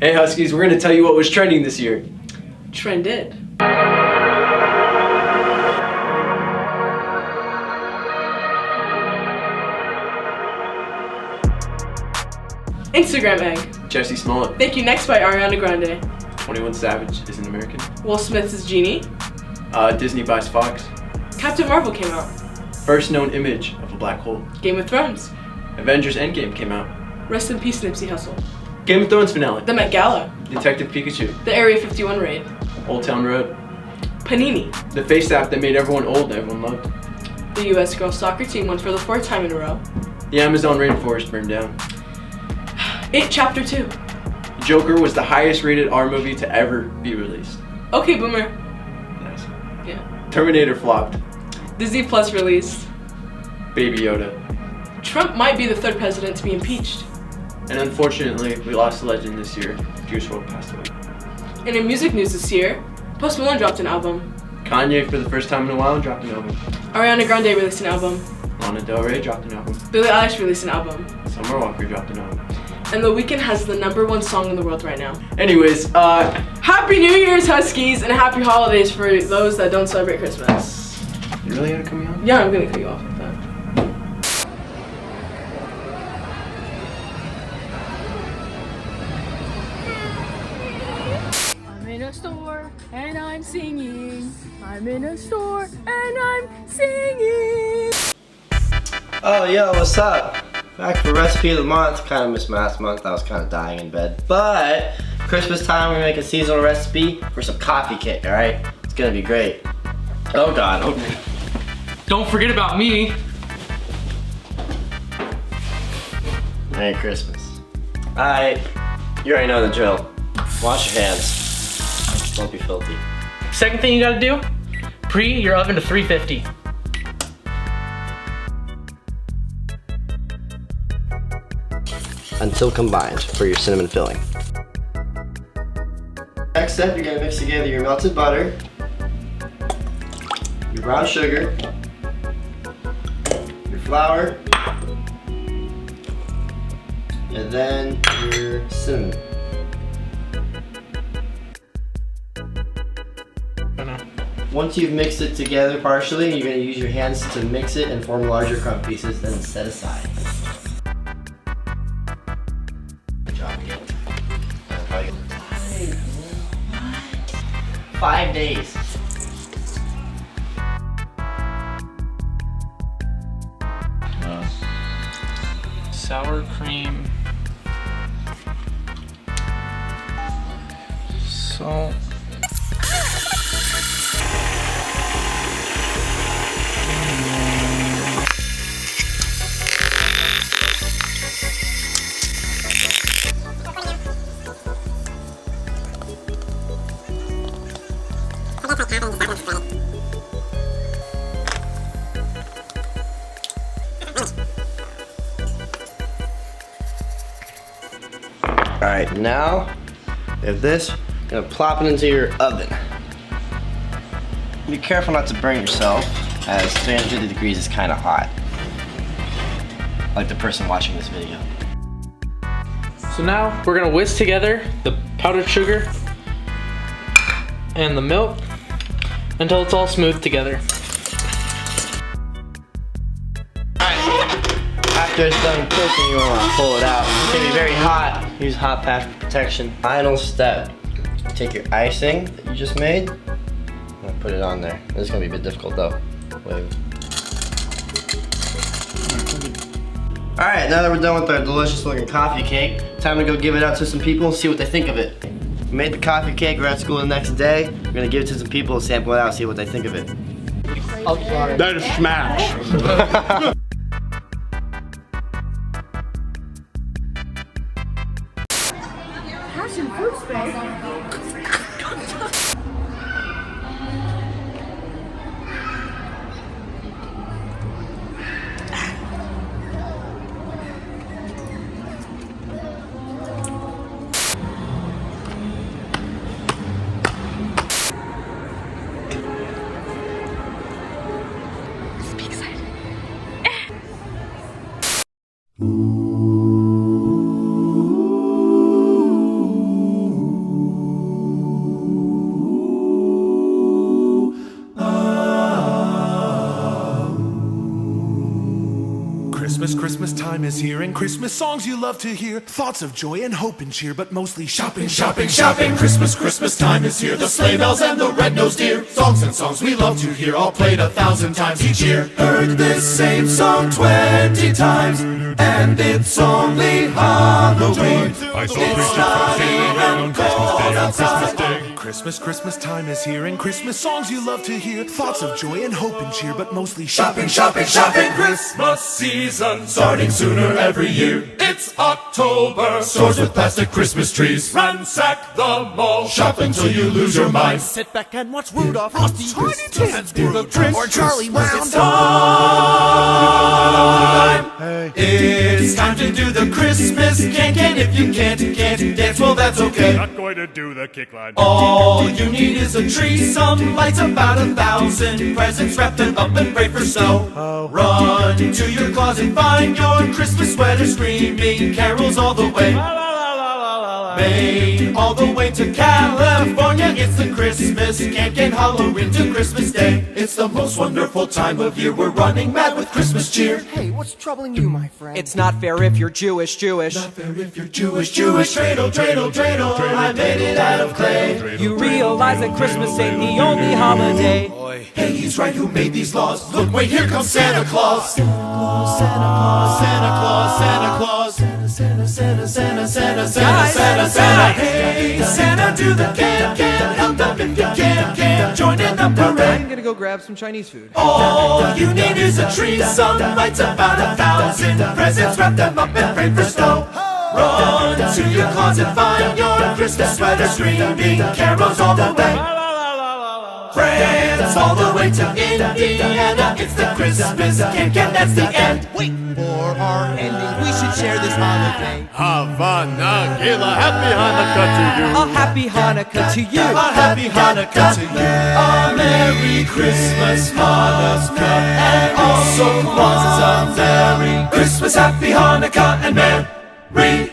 Hey Huskies, we're going to tell you what was trending this year. Trended. Instagram egg. Jesse Smollett. Thank You Next by Ariana Grande. 21 Savage is an American. Will Smith's Genie. Disney buys Fox. Captain Marvel came out. First known image of a black hole. Game of Thrones. Avengers Endgame came out. Rest in peace, Nipsey Hussle. Game of Thrones finale. The Met Gala. Detective Pikachu. The Area 51 raid. Old Town Road. Panini. The face app that made everyone old and everyone loved. The U.S. girls soccer team won for the 4th time in a row. The Amazon rainforest burned down. It Chapter 2. Joker was the highest rated R movie to ever be released. Okay, Boomer. Nice. Yeah. Terminator flopped. Disney Plus released. Baby Yoda. Trump might be the 3rd president to be impeached. And unfortunately, we lost a legend this year. Juice WRLD passed away. And in music news this year, Post Malone dropped an album. Kanye, for the first time in a while, dropped an album. Ariana Grande released an album. Lana Del Rey dropped an album. Billie Eilish released an album. Summer Walker dropped an album. And The Weeknd has the #1 song in the world right now. Anyways, Happy New Year's, Huskies, and happy holidays for those that don't celebrate Christmas. You really gonna cut me off? Yeah, I'm gonna cut you off with that. I'm in a store and I'm singing. I'm in a store and I'm singing. Oh, yo, what's up? Back for recipe of the month. Kind of missed my last month. I was kind of dying in bed. But Christmas time, we're making a seasonal recipe for some coffee cake. All right, it's gonna be great. Oh God. Okay. Don't forget about me. Merry Christmas. All right, you already know the drill. Wash your hands. Don't be filthy. Second thing you gotta do, preheat your oven to 350. Until combined for your cinnamon filling. Next step, you're gonna mix together your melted butter, your brown sugar, your flour, and then your cinnamon. Once you've mixed it together partially, you're gonna use your hands to mix it and form larger crumb pieces, then set aside. 5 days. Sour cream. Salt. Alright, now, if this, you're gonna plop it into your oven. Be careful not to burn yourself, as 350 degrees is kind of hot. Like the person watching this video. So now we're gonna whisk together the powdered sugar and the milk until it's all smooth together. After it's done cooking, you want to pull it out. It's gonna be very hot. Use hot patch for protection. Final step. Take your icing that you just made and put it on there. This is gonna be a bit difficult though. Wait. Alright, now that we're done with our delicious looking coffee cake, time to go give it out to some people and see what they think of it. We made the coffee cake, we're at school the next day. We're gonna give it to some people, sample it out, see what they think of it. That is smash. Passion fruit space. Christmas time is here, and Christmas songs you love to hear. Thoughts of joy and hope and cheer, but mostly shopping, shopping, shopping. Christmas time is here. The sleigh bells and the red-nosed deer. Songs and songs we love to hear, all played 1,000 times each year. Heard this same song 20 times, and it's only Halloween. It's not even cold outside. Christmas time is here, and Christmas songs you love to hear. Thoughts of joy and hope and cheer, but mostly shopping, shopping, shopping. Christmas season starting sooner every year. It's October, stores with plastic Christmas trees. Ransack the mall, shop until you lose your mind. Sit back and watch Rudolph, Frosty, Tiny Tim, and Scrooge, or Charlie Brown. It's time. It's time to do the Christmas can. If you can't dance, well that's okay. Not going to do the kick line. All you need is a tree, some lights, about 1,000 presents. Wrap them up and pray for snow. Run to your closet, find your Christmas sweater, screaming carols all the way. Maine, all the way to California. It's the Christmas can, Halloween to Christmas Day. It's the most wonderful time of year. We're running mad with Christmas cheer. Hey, what's troubling you, my friend? It's not fair if you're Jewish. Not fair if you're Jewish. Dreidel, dreidel, dreidel, I made it out of clay. You realize that Christmas ain't the only holiday. Hey, he's right, who made these laws? Look, wait, here comes Santa Claus. Santa Claus, Santa Claus, Santa Claus, Santa Claus. Santa. Hey, Santa, do the can. Help them if you can. Join in the parade. I'm gonna go grab some Chinese food. All you need is a tree, some lights, about 1,000 presents. Wrap them up and pray for snow. Run to your closet, find your Christmas sweater, screaming carols all the way. France, all the way to Indiana. It's the Christmas can, that's the end. Wait, for our ending, we should share this holiday. Havana, Gila, happy Hanukkah to you. A happy Hanukkah to you. A happy Hanukkah to you. A Merry Christmas, Hanukkah, and also Kwanzaa. Merry Christmas, Happy Hanukkah, and Merry